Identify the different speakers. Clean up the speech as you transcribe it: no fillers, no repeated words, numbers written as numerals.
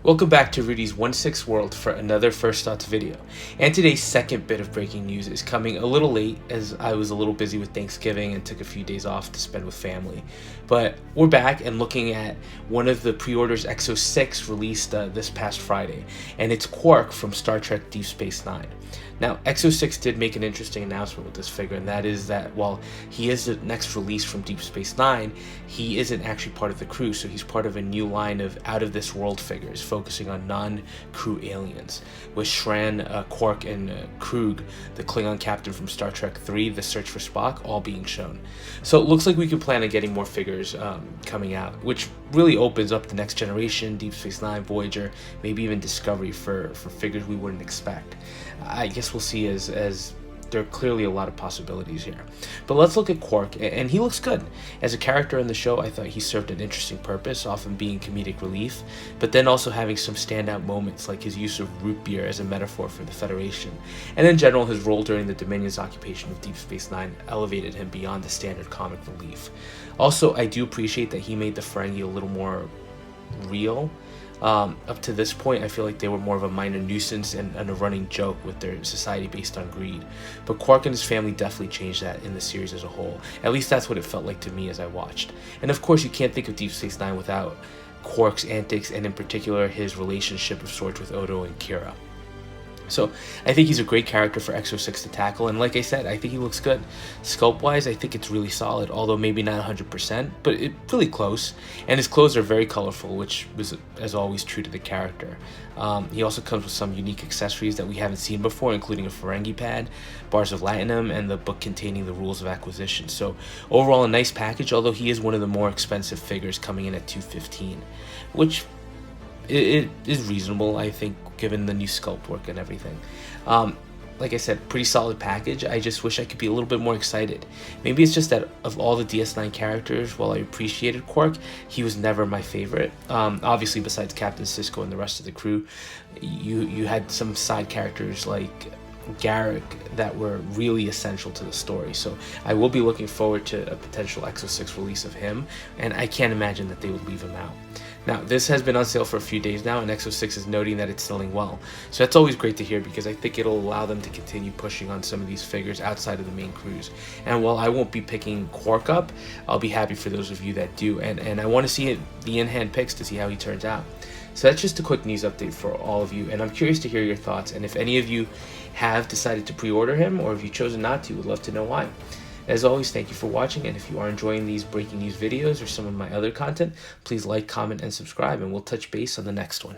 Speaker 1: Welcome back to Rudy's 1/6 World for another First Thoughts video. And today's second bit of breaking news is coming a little late as I was a little busy with Thanksgiving and took a few days off to spend with family. But we're back and looking at one of the pre-orders EXO-6 released this past Friday. And it's Quark from Star Trek Deep Space Nine. Now, EXO-6 did make an interesting announcement with this figure, and that is that while he is the next release from Deep Space Nine, he isn't actually part of the crew, so he's part of a new line of out-of-this-world figures focusing on non-crew aliens, with Shran, Quark, and Krug, the Klingon captain from Star Trek 3, The Search for Spock, all being shown. So it looks like we can plan on getting more figures coming out, which really opens up the next generation, Deep Space Nine, Voyager, maybe even Discovery for figures we wouldn't expect. I guess we'll see as there are clearly a lot of possibilities here. But let's look at Quark, and he looks good. As a character in the show, I thought he served an interesting purpose, often being comedic relief, but then also having some standout moments like his use of root beer as a metaphor for the Federation. And in general, his role during the Dominion's occupation of Deep Space Nine elevated him beyond the standard comic relief. Also, I do appreciate that he made the Ferengi a little more real. Up to this point, I feel like they were more of a minor nuisance and a running joke with their society based on greed. But Quark and his family definitely changed that in the series as a whole. At least that's what it felt like to me as I watched. And of course, you can't think of Deep Space Nine without Quark's antics, and in particular, his relationship of sorts with Odo and Kira. So I think he's a great character for EXO-6 to tackle, and like I said, I think he looks good. Sculpt-wise, I think it's really solid, although maybe not 100%, but really close. And his clothes are very colorful, which was, as always, true to the character. He also comes with some unique accessories that we haven't seen before, including a Ferengi pad, bars of Latinum, and the book containing the rules of acquisition. So overall, a nice package, although he is one of the more expensive figures, coming in at $215, which it is reasonable, I think, given the new sculpt work and everything. Like I said, pretty solid package. I just wish I could be a little bit more excited. Maybe it's just that of all the DS9 characters, while I appreciated Quark, he was never my favorite. Obviously, besides Captain Sisko and the rest of the crew, you had some side characters like Garrick that were really essential to the story. So I will be looking forward to a potential EXO-6 release of him, and I can't imagine that they would leave him out. Now, this has been on sale for a few days now, and EXO-6 is noting that it's selling well. So that's always great to hear, because I think it'll allow them to continue pushing on some of these figures outside of the main crews. And while I won't be picking Quark up, I'll be happy for those of you that do. And I want to see the in-hand pics to see how he turns out. So that's just a quick news update for all of you, and I'm curious to hear your thoughts. And if any of you have decided to pre-order him, or if you've chosen not to, would love to know why. As always, thank you for watching, and if you are enjoying these breaking news videos or some of my other content, please like, comment, and subscribe, and we'll touch base on the next one.